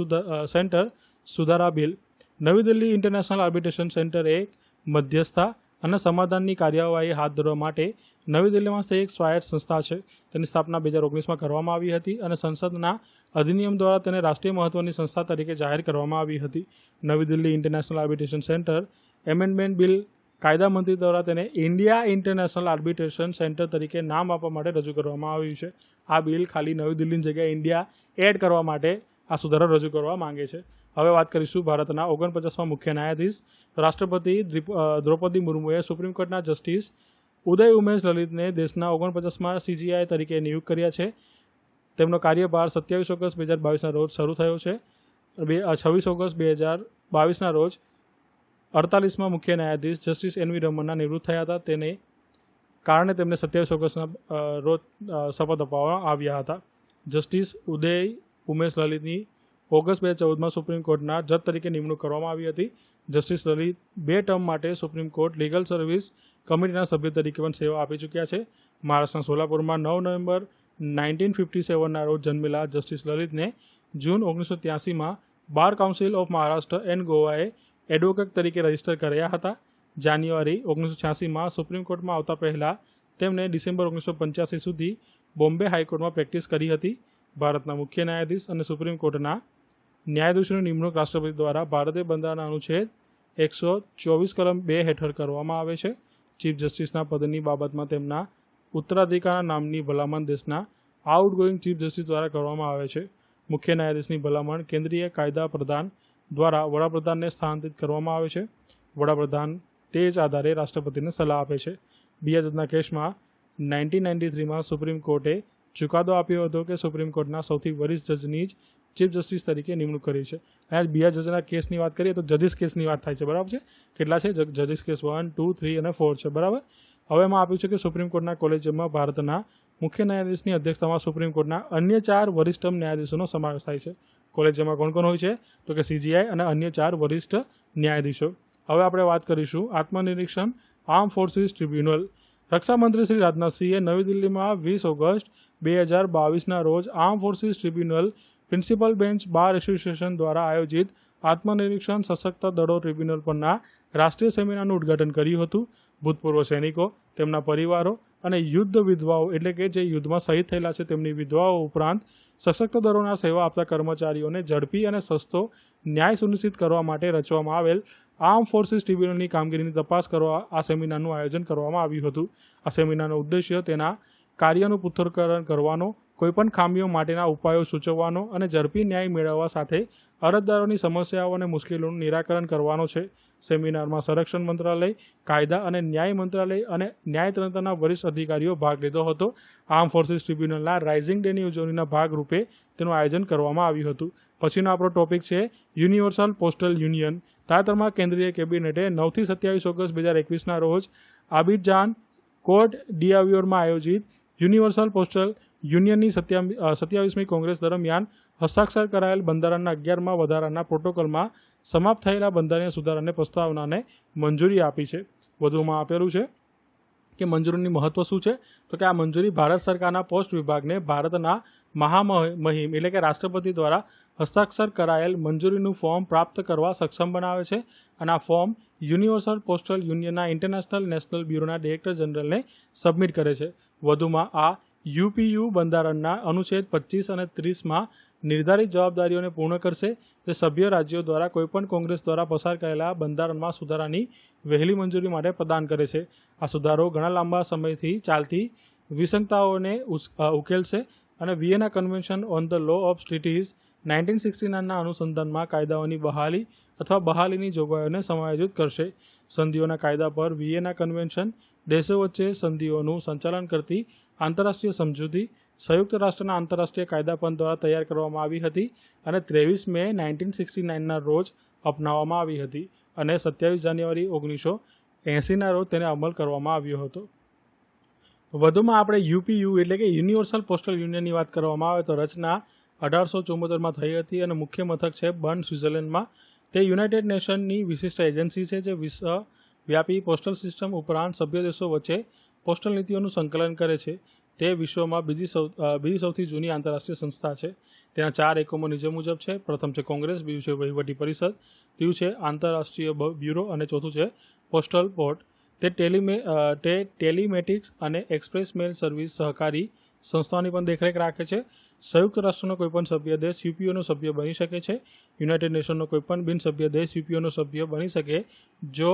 સેન્ટર સુધારા બિલ. નવી દિલ્હી ઇન્ટરનેશનલ આર્બિટ્રેશન સેન્ટર એક મધ્યસ્થતા અને સમાધાનની કાર્યવાહી હાથ ધરવા માટે નવી દિલ્હીમાં તે એક સ્વાયત્ત સંસ્થા છે. તેની સ્થાપના 2019માં કરવામાં આવી હતી અને સંસદના અધિનિયમ દ્વારા તેને રાષ્ટ્રીય મહત્વની સંસ્થા તરીકે જાહેર કરવામાં આવી હતી. નવી Delhi international arbitration centre amendment bill કાયદા મંત્રી દ્વારા તેને ઇન્ડિયા ઇન્ટરનેશનલ આર્બિટ્રેશન સેન્ટર તરીકે નામ આપવા માટે રજૂ કરવામાં આવ્યું છે. આ બિલ ખાલી નવી દિલ્હીની જગ્યાએ ઇન્ડિયા એડ કરવા માટે આ સુધારો રજૂ કરવા માંગે છે. હવે વાત કરીશું ભારતના 49માં મુખ્ય ન્યાયાધીશ. રાષ્ટ્રપતિ દ્રૌપદી મુર્મુએ સુપ્રીમ કોર્ટના જસ્ટિસ ઉદય ઉમેશ લલિતને દેશના 49માં CJI તરીકે નિયુક્ત કર્યા છે. તેમનો કાર્યભાર 27 ઓગસ્ટ 2022ના રોજ શરૂ થયો છે. 26 ઓગસ્ટ 2022ના રોજ 48માં મુખ્ય ન્યાયાધીશ જસ્ટિસ NV રમન્ના નિવૃત્ત થયા હતા. તેને કારણે તેમને 27 ઓગસ્ટના રોજ શપથ અપાવવામાં આવ્યા હતા. જસ્ટિસ ઉદય ઉમેશ લલિતની ઓગસ્ટ 2014માં સુપ્રીમ કોર્ટના જજ તરીકે નિમણૂક કરવામાં આવી હતી. જસ્ટિસ લલિત 2 ટર્મ માટે સુપ્રીમ કોર્ટ લીગલ સર્વિસ કમિટીના સભ્ય તરીકે પણ સેવા આપી ચૂક્યા છે. મહારાષ્ટ્રના સોલાપુરમાં 9 નવેમ્બર 1957ના રોજ જન્મેલા જસ્ટિસ લલિતને જૂન 1983માં bar council of Maharashtra and ગોવાએ એડવોકેટ તરીકે રજીસ્ટર કર્યા હતા. જાન્યુઆરી 1986માં સુપ્રીમ કોર્ટમાં આવતા પહેલાં તેમણે ડિસેમ્બર 1985 સુધી બોમ્બે હાઈકોર્ટમાં પ્રેક્ટિસ કરી હતી. ભારતના મુખ્ય ન્યાયાધીશ અને સુપ્રીમ કોર્ટના ન્યાયાધીશોની નિમણૂક રાષ્ટ્રપતિ દ્વારા ભારતીય બંધારણના અનુચ્છેદ 124 કલમ 2 હેઠળ કરવામાં આવે છે. ચીફ જસ્ટિસના પદની બાબતમાં તેમના ઉત્તરાધિકારના નામની ભલામણ દેશના આઉટગોઈંગ ચીફ જસ્ટિસ દ્વારા કરવામાં આવે છે. મુખ્ય ન્યાયાધીશની ભલામણ કેન્દ્રીય કાયદા પ્રધાન દ્વારા વડાપ્રધાનને સ્થાનાંતરિત કરવામાં આવે છે. વડાપ્રધાન તે જ આધારે રાષ્ટ્રપતિને સલાહ આપે છે. બીજા જજના કેસમાં 1993માં સુપ્રીમ કોર્ટે ચુકાદો આપ્યો હતો કે સુપ્રીમ કોર્ટના સૌથી વરિષ્ઠ જજની જ ચીફ જસ્ટિસ તરીકે નિમણૂક કરી છે. અહીંયા બીજા જજના કેસની વાત કરીએ તો જજીસ કેસની વાત થાય છે. બરાબર છે. કેટલા છે જજીસ કેસ? 1, 2, 3 અને 4 છે. બરાબર. હવે એમાં આપ્યું છે કે સુપ્રીમ કોર્ટના કોલેજિયમમાં ભારતના મુખ્ય ન્યાયાધીશની અધ્યક્ષતામાં સુપ્રીમ કોર્ટના અન્ય 4 વરિષ્ઠ ન્યાયાધીશોનો સમાવેશ થાય છે. કોલેજિયમમાં કોણ કોણ હોય છે? તો કે CJI અને અન્ય 4 વરિષ્ઠ ન્યાયાધીશો. હવે આપણે વાત કરીશું આત્મનિરીક્ષણ આર્મ ફોર્સિસ ટ્રિબ્યુનલ. રક્ષામંત્રી શ્રી રાજનાથસિંહે નવી દિલ્હીમાં 20 ઓગસ્ટ 2022ના રોજ arm forces tribunal principal bench bar association દ્વારા આયોજિત આત્મનિરીક્ષણ સશક્ત દળો ટ્રિબ્યુનલ પરના રાષ્ટ્રીય સેમિનારનું ઉદ્ઘાટન કર્યું હતું. ભૂતપૂર્વ સૈનિકો, તેમના પરિવારો અને યુદ્ધ વિધવાઓ એટલે કે જે યુદ્ધમાં શહીદ થયેલા છે તેમની વિધવાઓ ઉપરાંત સશસ્ત્ર દળોના સેવા આપતા કર્મચારીઓને ઝડપી અને સસ્તો ન્યાય સુનિશ્ચિત કરવા માટે રચવામાં આવેલ આર્મ ફોર્સિસ ટ્રિબ્યુનલની કામગીરીની તપાસ કરવા આ સેમિનારનું આયોજન કરવામાં આવ્યું હતું. આ સેમિનારનો ઉદ્દેશ્ય તેના કાર્યનું પૃથ્થકરણ કરવાનો, કોઈપણ ખામીઓ માટેના ઉપાયો સૂચવવાનો અને ઝડપી ન્યાય મેળવવા સાથે અરજદારોની સમસ્યાઓ અને મુશ્કેલીઓનું નિરાકરણ કરવાનો છે. સેમિનારમાં સંરક્ષણ મંત્રાલય, કાયદા અને ન્યાય મંત્રાલય અને ન્યાયતંત્રના વરિષ્ઠ અધિકારીઓ ભાગ લીધો હતો. આર્મ ફોર્સિસ ટ્રિબ્યુનલના રાઇઝિંગ ડેની ઉજવણીના ભાગરૂપે તેનું આયોજન કરવામાં આવ્યું હતું. પછીનો આપણો ટોપિક છે યુનિવર્સલ પોસ્ટલ યુનિયન. તાજેતરમાં કેન્દ્રીય કેબિનેટે 9થી 27 ઓગસ્ટ 2021ના રોજ આબિજાન કોટ ડિઆવિયોરમાં આયોજિત યુનિવર્સલ પોસ્ટલ યુનિયનની 27મી કોંગ્રેસ દરમિયાન હસ્તાક્ષર કરાયેલ બંધારણના 11મા વધારાના પ્રોટોકોલમાં સમાપ્ત થયેલા બંધારણીય સુધારાને પ્રસ્તાવનાને મંજૂરી આપી છે. વધુમાં આપેલું છે કે મંજૂરીની મહત્વ શું છે? તો કે આ મંજૂરી ભારત સરકારના પોસ્ટ વિભાગને ભારતના મહામહિમ એટલે કે રાષ્ટ્રપતિ દ્વારા હસ્તાક્ષર કરાયેલ મંજૂરીનું ફોર્મ પ્રાપ્ત કરવા સક્ષમ બનાવે છે. અને આ ફોર્મ યુનિવર્સલ પોસ્ટલ યુનિયનના ઇન્ટરનેશનલ નેશનલ બ્યુરોના ડિરેક્ટર જનરલને સબમિટ કરે છે. વધુમાં આ UPU બંધારણના અનુચ્છેદ 25 અને 30માં નિર્ધારિત જવાબદારીઓને પૂર્ણ કરશે. જે સભ્ય રાજ્યો દ્વારા કોઈપણ કોંગ્રેસ દ્વારા પસાર કરેલા બંધારણમાં સુધારાની વહેલી મંજૂરી માટે પ્રદાન કરે છે. આ સુધારો ઘણા લાંબા સમયથી ચાલતી વિસંગતતાઓને ઉકેલશે અને Vienna convention on the law of treaties 1969ના અનુસંધાનમાં કાયદાઓની બહાલી અથવા બહાલીની જોગવાઈઓને સમાયોજિત કરશે. સંધિઓના કાયદા પર વિયેના કન્વેન્શન દેશો વચ્ચે સંધિઓનું સંચાલન કરતી આંતરરાષ્ટ્રીય સમજૂતી સંયુક્ત રાષ્ટ્રના આંતરરાષ્ટ્રીય કાયદાપંચ દ્વારા તૈયાર કરવામાં આવી હતી અને 23 મે 1969ના રોજ અપનાવવામાં આવી હતી અને 27 જાન્યુઆરી 1980ના રોજ તેને અમલ કરવામાં આવ્યો હતો. વધુમાં આપણે UPU એટલે કે યુનિવર્સલ પોસ્ટલ યુનિયનની વાત કરવામાં આવે તો રચના 1874માં થઈ હતી અને મુખ્ય મથક છે બર્ન, સ્વિટ્ઝરલેન્ડમાં. તે યુનાઇટેડ નેશનની વિશિષ્ટ એજન્સી છે જે વિશ્વવ્યાપી પોસ્ટલ સિસ્ટમ ઉપરાંત સભ્ય દેશો વચ્ચે પોસ્ટલ નીતિઓનું સંકલન કરે છે. તે વિશ્વમાં બીજી સૌથી જૂની આંતરરાષ્ટ્રીય સંસ્થા છે. તેના 4 એકમો નીચે મુજબ છે. પ્રથમ છે કોંગ્રેસ, બીજું છે વહીવટી પરિષદ, ત્રીજું છે આંતરરાષ્ટ્રીય બ્યુરો અને ચોથું છે પોસ્ટલ પોર્ટ તે ટેલિમેટિક્સ અને એક્સપ્રેસ મેલ સર્વિસ સહકારી સંસ્થાઓની પણ દેખરેખ રાખે છે. સંયુક્ત રાષ્ટ્રનો કોઈપણ સભ્ય દેશ યુપીઓનો સભ્ય બની શકે છે. યુનાઇટેડ નેશનનો કોઈપણ બિનસભ્ય દેશ યુપીઓનો સભ્ય બની શકે જો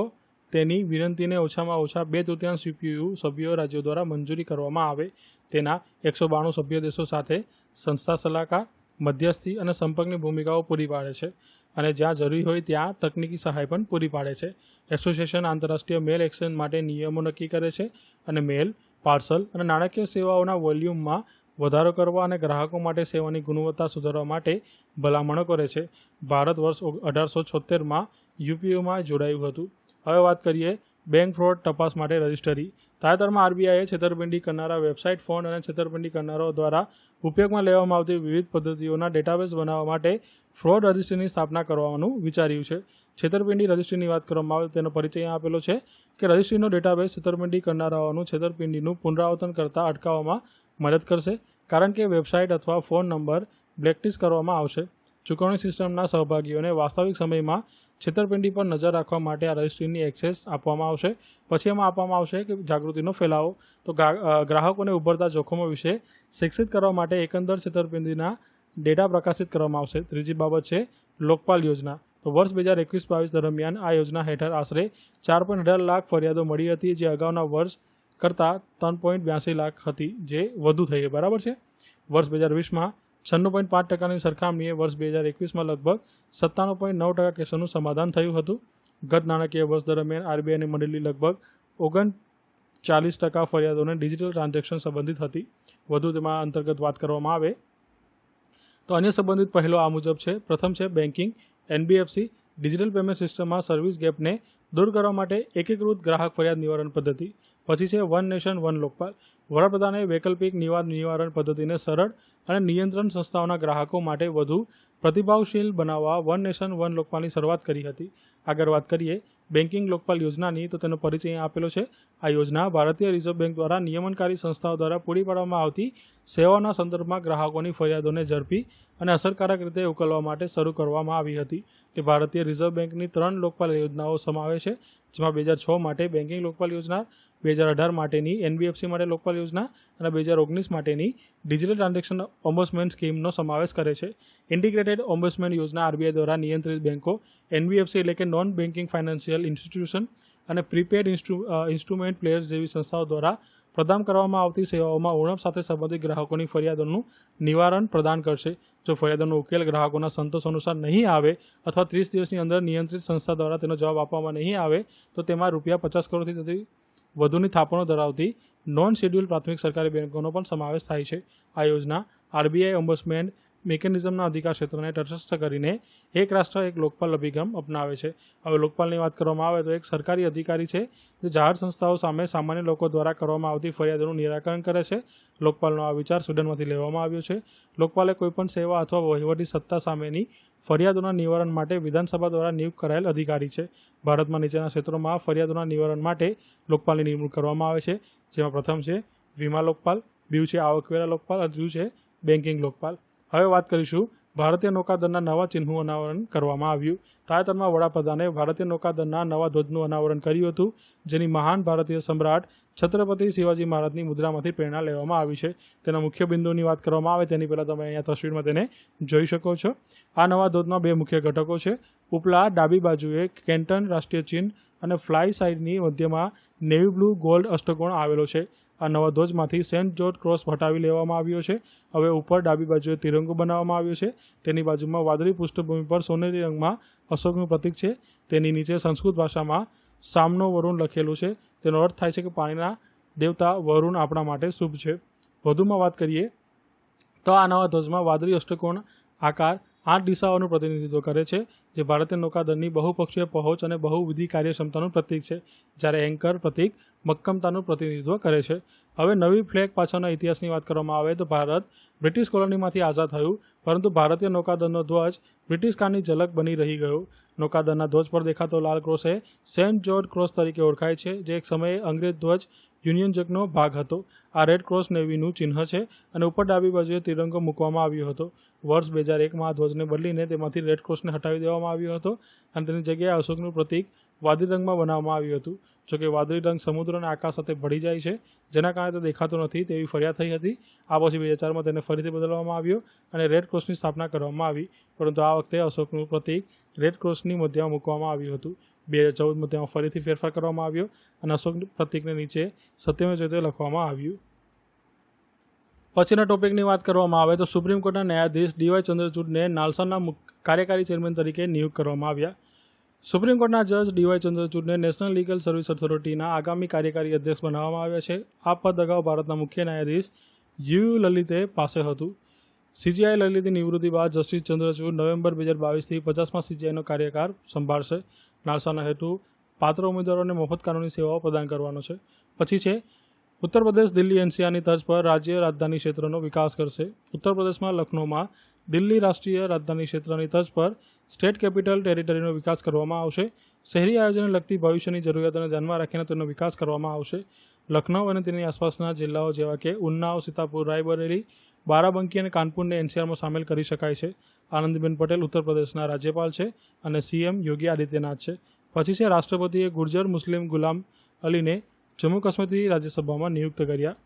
તેની વિનંતીને ઓછામાં ઓછા 2/3 યુપીયુ સભ્યો રાજ્યો દ્વારા મંજૂરી કરવામાં આવે. તેના 192 સભ્ય દેશો સાથે સંસ્થા સલાહકાર, મધ્યસ્થી અને સંપર્કની ભૂમિકાઓ પૂરી પાડે છે અને જ્યાં જરૂરી હોય ત્યાં તકનીકી સહાય પણ પૂરી પાડે છે. એસોસિએશન આંતરરાષ્ટ્રીય મેલ એક્સચેન્જ માટે નિયમો નક્કી કરે છે અને મેલ, પાર્સલ અને નાણાકીય સેવાઓના વોલ્યુમમાં વધારો કરવા અને ગ્રાહકો માટે સેવાની ગુણવત્તા સુધારવા માટે ભલામણો કરે છે. ભારત વર્ષ 1876માં યુપીઓમાં જોડાયું હતું. હવે વાત કરીએ બેંક ફ્રોડ તપાસ માટે રજિસ્ટરી. તાજેતરમાં આરબીઆઈએ છેતરપિંડી કરનારા વેબસાઇટ, ફોન અને છેતરપિંડી કરનારાઓ દ્વારા ઉપયોગમાં લેવામાં આવતી વિવિધ પદ્ધતિઓના ડેટાબેઝ બનાવવા માટે ફ્રોડ રજિસ્ટ્રીની સ્થાપના કરવાનું વિચાર્યું છે. છેતરપિંડી રજિસ્ટ્રીની વાત કરવામાં આવે તેનો પરિચય અહીં આપેલો છે કે રજિસ્ટ્રીનો ડેટાબેઝ છેતરપિંડી કરનારાઓનું છેતરપિંડીનું પુનરાવર્તન કરતાં અટકાવવામાં મદદ કરશે, કારણ કે વેબસાઇટ અથવા ફોન નંબર બ્લેકલિસ્ટ કરવામાં આવશે. ચૂકવણી સિસ્ટમના સહભાગીઓને વાસ્તવિક સમયમાં છેતરપિંડી પર નજર રાખવા માટે આ રજિસ્ટ્રીની એક્સેસ આપવામાં આવશે. પછી એમાં આપવામાં આવશે કે જાગૃતિનો ફેલાવો. તો ગ્રાહકોને ઉભરતા જોખમો વિશે શિક્ષિત કરવા માટે એકંદર છેતરપિંડીના ડેટા પ્રકાશિત કરવામાં આવશે. ત્રીજી બાબત છે લોકપાલ યોજના. તો વર્ષ 2021-22 દરમિયાન આ યોજના હેઠળ આશરે 4.18 લાખ ફરિયાદો મળી હતી, જે અગાઉના વર્ષ કરતાં 3.82 લાખ હતી, જે વધુ થઈ. બરાબર છે. વર્ષ 2020માં 96.5%ની સરખામણીએ વર્ષ 2021માં લગભગ 97.9% કેસોનું સમાધાન થયું હતું. ગત નાણાકીય વર્ષ દરમિયાન આરબીઆઈની મળેલી લગભગ 39% ફરિયાદોને ડિજિટલ ટ્રાન્ઝેક્શન સંબંધિત હતી. વધુ તેમાં અંતર્ગત વાત કરવામાં આવે તો અન્ય સંબંધિત પહેલો આ મુજબ છે. પ્રથમ છે બેન્કિંગ. એનબીએફસી ડિજિટલ પેમેન્ટ સિસ્ટમમાં સર્વિસ ગેપને દૂર કરવા માટે એકીકૃત ગ્રાહક ફરિયાદ નિવારણ પદ્ધતિ. પછી છે વન નેશન વન લોકપાલ. વડાપ્રધાને વૈકલ્પિક નિવારણ પદ્ધતિને સરળ અને નિયંત્રણ સંસ્થાઓના ગ્રાહકો માટે વધુ પ્રતિભાવશીલ બનાવવા વન નેશન વન લોકપાલની શરૂઆત કરી હતી. આગળ વાત કરીએ બેન્કિંગ લોકપાલ યોજનાની, તો તેનો પરિચય અહીં આપેલો છે. આ યોજના ભારતીય રિઝર્વ બેંક દ્વારા નિયમનકારી સંસ્થાઓ દ્વારા પૂરી પાડવામાં આવતી સેવાઓના સંદર્ભમાં ગ્રાહકોની ફરિયાદોને ઝડપી અને અસરકારક રીતે ઉકેલવા માટે શરૂ કરવામાં આવી હતી. તે ભારતીય રિઝર્વ બેંકની 3 લોકપાલ યોજનાઓ સમાવે છે, જેમાં 2006 માટે બેન્કિંગ લોકપાલ યોજના, 2018 માટેની એનબીએફસી માટે લોકપાલ યોજના અને 2019 માટેની ડિજિટલ ટ્રાન્ઝેક્શન ઓમ્બુડસમેન સ્કીમનો સમાવેશ કરે છે. ઇન્ટિગ્રેટેડ ઓમ્બુડસમેન યોજના આરબીઆઈ દ્વારા નિયંત્રિત બેંકો, એનબીએફસી એટલે કે નોન બેન્કિંગ ફાઇનાન્શિયલ ઇન્સ્ટિટ્યુશન અને પ્રીપેડ ઇન્સ્ટ્રુમેન્ટ પ્લેયર્સ જેવી સંસ્થાઓ દ્વારા પ્રદાન કરવામાં આવતી સેવાઓમાં ઓળખ સાથે સંબંધિત ગ્રાહકોની ફરિયાદોનું નિવારણ પ્રદાન કરશે. જો ફરિયાદોનો ઉકેલ ગ્રાહકોના સંતોષ અનુસાર નહીં આવે અથવા 30 દિવસની અંદર નિયંત્રિત સંસ્થા દ્વારા તેનો જવાબ આપવામાં નહીં આવે તો તેમાં ₹50 કરોડથી વધુની થાપણો ધરાવતી નોન શેડ્યુલ પ્રાથમિક સરકારી બેંકોનો પણ સમાવેશ થાય છે. આ યોજના આરબીઆઈ ઓમ્બુડસમેન મિકેનિઝમના અધિકાર ક્ષેત્રને તટસ્થ કરીને એક રાષ્ટ્ર એક લોકપાલ અભિગમ અપનાવે છે. હવે લોકપાલની વાત કરવામાં આવે તો એક સરકારી અધિકારી છે જે જાહેર સંસ્થાઓ સામે સામાન્ય લોકો દ્વારા કરવામાં આવતી ફરિયાદોનું નિરાકરણ કરે છે. લોકપાલનો આ વિચાર સ્વીડનમાંથી લેવામાં આવ્યો છે. લોકપાલ એ કોઈપણ સેવા અથવા વહીવટી સત્તા સામેની ફરિયાદોના નિવારણ માટે વિધાનસભા દ્વારા નિયુક્ત કરાયેલ અધિકારી છે. ભારતમાં નીચેના ક્ષેત્રોમાં ફરિયાદોના નિવારણ માટે લોકપાલની નિમણૂક કરવામાં આવે છે, જેમાં પ્રથમ છે વીમા લોકપાલ, બીજું છે આવકવેરા લોકપાલ અને ત્રીજું છે બેન્કિંગ લોકપાલ. હવે વાત કરીશું ભારતીય નૌકાદળના નવા ચિહ્નનું અનાવરણ કરવામાં આવ્યું. તાજેતરમાં વડાપ્રધાને ભારતીય નૌકાદળના નવા ધ્વજનું અનાવરણ કર્યું હતું, જેની મહાન ભારતીય સમ્રાટ છત્રપતિ શિવાજી મહારાજની મુદ્રામાંથી પ્રેરણા લેવામાં આવી છે. તેના મુખ્ય બિંદુની વાત કરવામાં આવે તેની પહેલાં તમે અહીંયા તસવીરમાં તેને જોઈ શકો છો. આ નવા ધ્વજના 2 મુખ્ય ઘટકો છે. ઉપલા ડાબી બાજુએ કેન્ટન રાષ્ટ્રીય ચિહ્ન અને ફ્લાય સાઇડની મધ્યમાં નેવી બ્લુ ગોલ્ડ અષ્ટકોણ આવેલો છે. આ નવા ધ્વજમાંથી સેન્ટ જોર્જ ક્રોસ હટાવી લેવામાં આવ્યો છે. હવે ઉપર ડાબી બાજુએ તિરંગો બનાવવામાં આવ્યો છે. તેની બાજુમાં વાદળી પૃષ્ઠભૂમિ પર સોનેરી રંગમાં અશોકનું પ્રતીક છે. તેની નીચે સંસ્કૃત ભાષામાં સામનો વરુણ લખેલું છે. તેનો અર્થ થાય છે કે પાણીના દેવતા વરુણ આપણા માટે શુભ છે. વધુમાં વાત કરીએ તો આ નવા ધ્વજમાં વાદળી અષ્ટકોણ આકાર 8 દિશાઓનું પ્રતિનિધિત્વ કરે છે, જે ભારતીય નૌકાદળની બહુપક્ષીય પહોંચ અને બહુવિધ કાર્યક્ષમતાનું પ્રતીક છે, જ્યારે એન્કર પ્રતીક મક્કમતાનું પ્રતિનિધિત્વ કરે છે. હવે નવી ફ્લેગ પાછળના ઇતિહાસની વાત કરવામાં આવે તો ભારત બ્રિટિશ કોલોનીમાંથી આઝાદ થયું, પરંતુ ભારતીય નૌકાદળનો ધ્વજ બ્રિટિશ કાળની ઝલક બની રહી ગયો. નૌકાદળના ધ્વજ પર દેખાતો લાલ ક્રોસ એ સેન્ટ જોર્જ ક્રોસ તરીકે ઓળખાય છે, જે એક સમયે અંગ્રેજ ધ્વજ યુનિયન જેકનો ભાગ હતો. આ રેડ ક્રોસ નેવીનું ચિહ્ન છે અને ઉપર ડાબી બાજુએ તિરંગો મૂકવામાં આવ્યો હતો. વર્ષ 2001માં આ ધ્વજને બદલીને તેમાંથી રેડ ક્રોસને હટાવી દેવામાં આવ્યો હતો અને તેની જગ્યાએ અશોકનું પ્રતીક વાદળી રંગમાં બનાવવામાં આવ્યું હતું. જોકે વાદળી રંગ સમુદ્ર અને આકાશ સાથે ભળી જાય છે, જેના કારણે તે દેખાતો નથી તેવી ફરિયાદ થઈ હતી. આ પછી 2004માં તેને ફરીથી બદલવામાં આવ્યો અને રેડ ક્રોસની સ્થાપના કરવામાં આવી, પરંતુ આ વખતે અશોકનું પ્રતીક રેડ ક્રોસની મધ્યમાં મૂકવામાં આવ્યું હતું. 2014માં તેમાં ફરીથી ફેરફાર કરવામાં આવ્યો અને અશોક પ્રતીકને નીચે સત્યમેવ જયતે લખવામાં આવ્યું. પછીના ટોપિકની વાત કરવામાં આવે તો સુપ્રીમ કોર્ટના ન્યાયાધીશ ડીવાય ચંદ્રચૂડને નાલસાના કાર્યકારી ચેરમેન તરીકે નિયુક્ત કરવામાં આવ્યા. સુપ્રીમ કોર્ટના જજ ડીવાય ચંદ્રચૂડને નેશનલ લીગલ સર્વિસ ઓથોરિટીના આગામી કાર્યકારી અધ્યક્ષ બનાવવામાં આવ્યા છે. આ પદ અગાઉ ભારતના મુખ્ય ન્યાયાધીશ યુ લલિતે પાસે હતું. સીજીઆઈ લલિતની નિવૃત્તિ બાદ જસ્ટિસ ચંદ્રચૂડ નવેમ્બર 2022થી 50મા સીજીઆઈનો કાર્યકાળ સંભાળશે. નાલસાનો હેતુ પાત્ર ઉમેદવારોને મફત કાનૂની સેવાઓ પ્રદાન કરવાનો છે. પછી છે ઉત્તર પ્રદેશ દિલ્હી એનસીઆરની તર્જ પર રાજ્ય રાજધાની ક્ષેત્રનો વિકાસ કરશે. ઉત્તર પ્રદેશમાં લખનૌમાં દિલ્હી રાષ્ટ્રીય રાજધાની ક્ષેત્રની તર્જ પર સ્ટેટ કેપિટલ ટેરિટરીનો વિકાસ કરવામાં આવશે. શહેરી આયોજનને લગતી ભવિષ્યની જરૂરિયાતોને ધ્યાનમાં રાખીને તેનો વિકાસ કરવામાં આવશે. લખનૌ અને તેની આસપાસના જિલ્લાઓ જેવા કે ઉન્નાવ, સીતાપુર, રાયબરેલી, બારાબંકી અને કાનપુરને એનસીઆરમાં સામેલ કરી શકાય છે. આનંદીબેન પટેલ ઉત્તર પ્રદેશના રાજ્યપાલ છે અને સીએમ યોગી આદિત્યનાથ છે. પછી છે રાષ્ટ્રપતિએ ગુર્જર મુસ્લિમ ગુલામ અલીને જમ્મુ કાશ્મીરથી રાજ્યસભામાં નિયુક્ત કર્યા.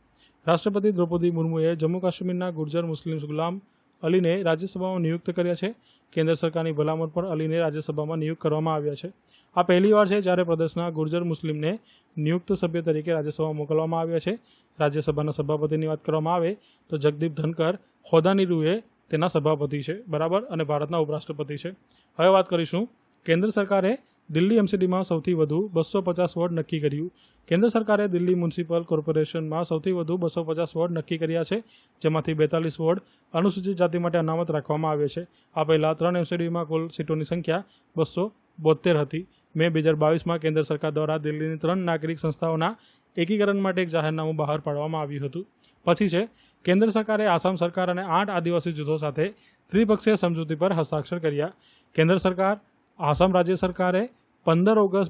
રાષ્ટ્રપતિ દ્રૌપદી મુર્મુએ જમ્મુ કાશ્મીરના ગુર્જર મુસ્લિમ ગુલામ અલીને રાજ્યસભામાં નિયુક્ત કર્યા છે. કેન્દ્ર સરકારની ભલામણ પર અલીને રાજ્યસભામાં નિયુક્ત કરવામાં આવ્યા છે. આ પહેલીવાર છે જ્યારે પ્રદેશના ગુર્જર મુસ્લિમને નિયુક્ત સભ્ય તરીકે રાજ્યસભામાં મોકલવામાં આવ્યા છે. રાજ્યસભાના સભાપતિની વાત કરવામાં આવે તો જગદીપ ધનકર હોદ્દાની રૂએ તેના સભાપતિ છે, બરાબર, અને ભારતના ઉપરાષ્ટ્રપતિ છે. હવે વાત કરીશું કેન્દ્ર સરકારે દિલ્હી એમસીડીમાં સૌથી વધુ 250 વોર્ડ નક્કી કર્યું. કેન્દ્ર સરકારે દિલ્હી મ્યુનિસિપલ કોર્પોરેશનમાં સૌથી વધુ 250 વોર્ડ નક્કી કર્યા છે, જેમાંથી 42 વોર્ડ અનુસૂચિત જાતિ માટે અનામત રાખવામાં આવે છે. આ પહેલાં 3 એમસીડીમાં કુલ સીટોની સંખ્યા 272 હતી. મે 2022માં કેન્દ્ર સરકાર દ્વારા દિલ્હીની 3 નાગરિક સંસ્થાઓના એકીકરણ માટે એક જાહેરનામું બહાર પાડવામાં આવ્યું હતું. પછી છે કેન્દ્ર સરકારે આસામ સરકાર અને 8 આદિવાસી જૂથો સાથે ત્રિપક્ષીય સમજૂતી પર હસ્તાક્ષર કર્યા. કેન્દ્ર સરકાર આસામ રાજ્ય સરકારે 15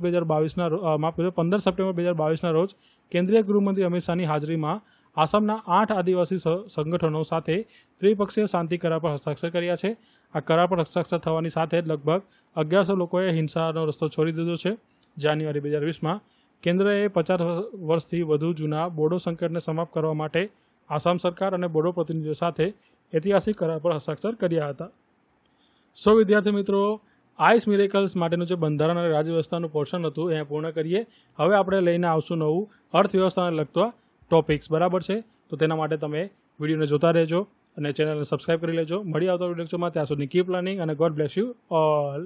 સપ્ટેમ્બર 2022ના રોજ કેન્દ્રીય ગૃહમંત્રી અમિત શાહની હાજરીમાં આસામના 8 આદિવાસી સંગઠનો સાથે ત્રિપક્ષીય શાંતિ કરાર પર હસ્તાક્ષર કર્યા છે. આ કરાર પર હસ્તાક્ષર થવાની સાથે જ લગભગ 1100 લોકોએ હિંસાનો રસ્તો છોડી દીધો છે. જાન્યુઆરી 2020માં કેન્દ્રએ 50 વર્ષથી વધુ જૂના બોડો સંકટને સમાપ્ત કરવા માટે આસામ સરકાર અને બોડો પ્રતિનિધિઓ સાથે ઐતિહાસિક કરાર પર હસ્તાક્ષર કર્યા હતા. સો વિદ્યાર્થી મિત્રો, આઈસ મિરેકલ્સ માટેનું જે બંધારણ અને રાજ્યવ્યવસ્થાનું પોર્શન હતું એ પૂર્ણ કરીએ. હવે આપણે લઈને આવશું નવું અર્થવ્યવસ્થાને લગતા ટોપિક્સ, બરાબર છે. તો તેના માટે તમે વિડીયોને જોતા રહેજો અને ચેનલને સબસ્ક્રાઈબ કરી લેજો. મળી આવતા વિડીયોમાં ત્યાં સુધી કીપ લર્નિંગ અને ગોડ બ્લેસ યુ ઓલ.